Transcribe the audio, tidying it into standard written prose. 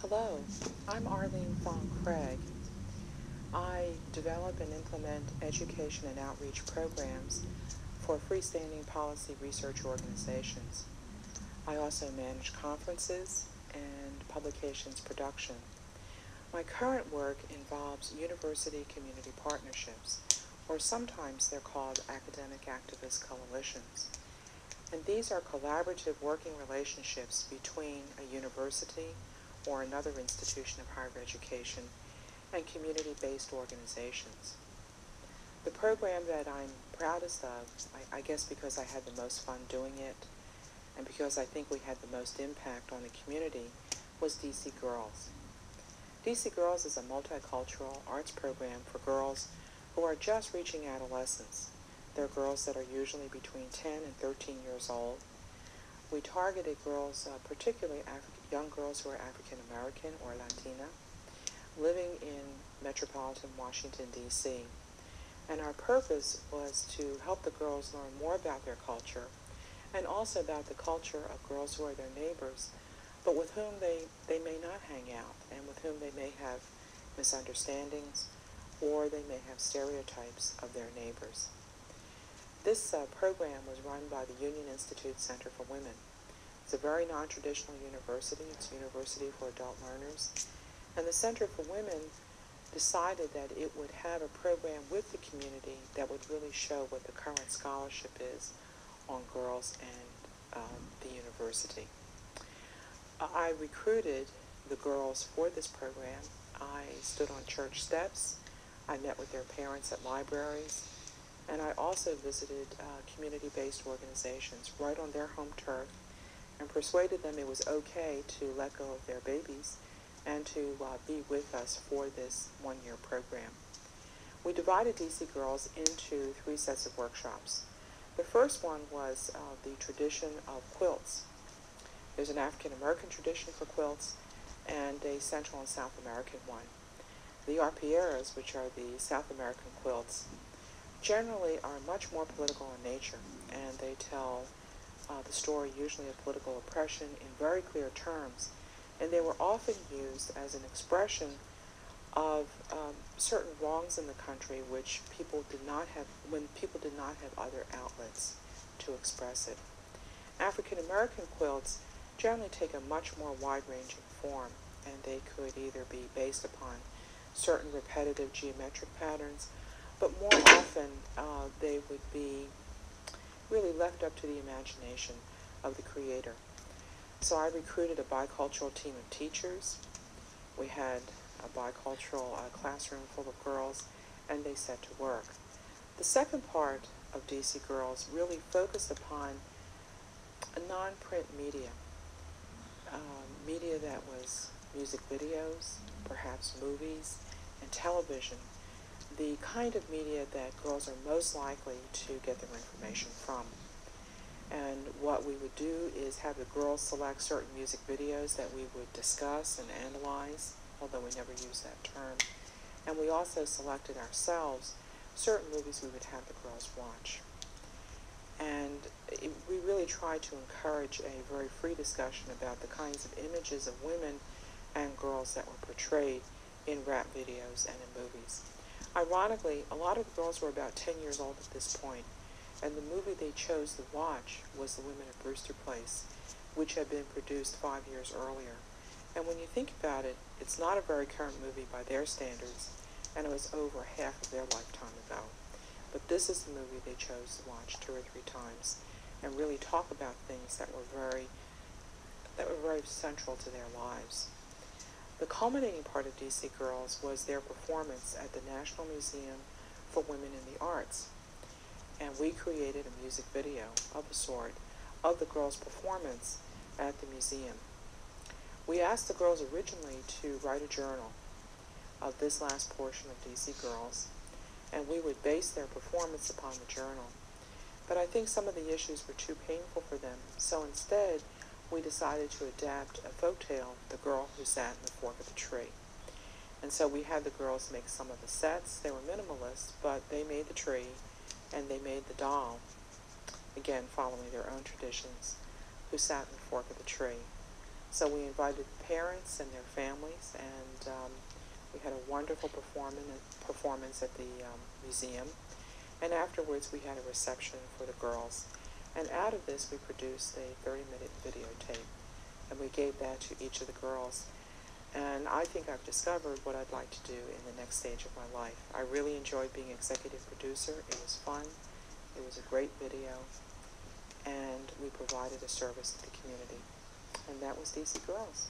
Hello, I'm Arlene Fong Craig. I develop and implement education and outreach programs for freestanding policy research organizations. I also manage conferences and publications production. My current work involves university-community partnerships, or sometimes they're called academic activist coalitions. And these are collaborative working relationships between a university or another institution of higher education and community-based organizations. The program that I'm proudest of, I guess because I had the most fun doing it and because I think we had the most impact on the community, was DC Girls. DC Girls is a multicultural arts program for girls who are just reaching adolescence. They're girls that are usually between 10 and 13 years old. We targeted girls, particularly young girls who are African American or Latina, living in metropolitan Washington, D.C. And our purpose was to help the girls learn more about their culture and also about the culture of girls who are their neighbors, but with whom they may not hang out and with whom they may have misunderstandings or they may have stereotypes of their neighbors. This program was run by the Union Institute Center for Women. It's a very non-traditional university. It's a university for adult learners. And the Center for Women decided that it would have a program with the community that would really show what the current scholarship is on girls and the university. I recruited the girls for this program. I stood on church steps. I met with their parents at libraries. And I also visited community-based organizations right on their home turf and persuaded them it was okay to let go of their babies and to be with us for this one-year program. We divided DC Girls into 3 sets of workshops. The first one was the tradition of quilts. There's an African American tradition for quilts and a Central and South American one. The arpilleras, which are the South American quilts, generally are much more political in nature, and they tell the story usually of political oppression in very clear terms, and they were often used as an expression of certain wrongs in the country which people did not have, when people did not have other outlets to express it. African American quilts generally take a much more wide-ranging form, and they could either be based upon certain repetitive geometric patterns, but more often they would be really left up to the imagination of the creator. So I recruited a bicultural team of teachers. We had a bicultural classroom full of girls, and they set to work. The second part of DC Girls really focused upon a non-print media, media that was music videos, perhaps movies, and television, the kind of media that girls are most likely to get their information from. And what we would do is have the girls select certain music videos that we would discuss and analyze, although we never used that term. And we also selected ourselves certain movies we would have the girls watch. And we really tried to encourage a very free discussion about the kinds of images of women and girls that were portrayed in rap videos and in movies. Ironically, a lot of the girls were about 10 years old at this point, and the movie they chose to watch was The Women of Brewster Place, which had been produced 5 years earlier. And when you think about it, it's not a very current movie by their standards, and it was over half of their lifetime ago. But this is the movie they chose to watch 2 or 3 times and really talk about things that were very central to their lives. The culminating part of DC Girls was their performance at the National Museum for Women in the Arts. And we created a music video of a sort of the girls' performance at the museum. We asked the girls originally to write a journal of this last portion of DC Girls, and we would base their performance upon the journal. But I think some of the issues were too painful for them, so instead we decided to adapt a folktale, The Girl Who Sat in the Fork of the Tree. And so we had the girls make some of the sets. They were minimalist, but they made the tree and they made the doll, again following their own traditions, who sat in the fork of the tree. So we invited parents and their families, and we had a wonderful performance at the museum. And afterwards, we had a reception for the girls. And out of this, we produced a 30-minute videotape, and we gave that to each of the girls. And I think I've discovered what I'd like to do in the next stage of my life. I really enjoyed being executive producer. It was fun. It was a great video. And we provided a service to the community. And that was DC Girls.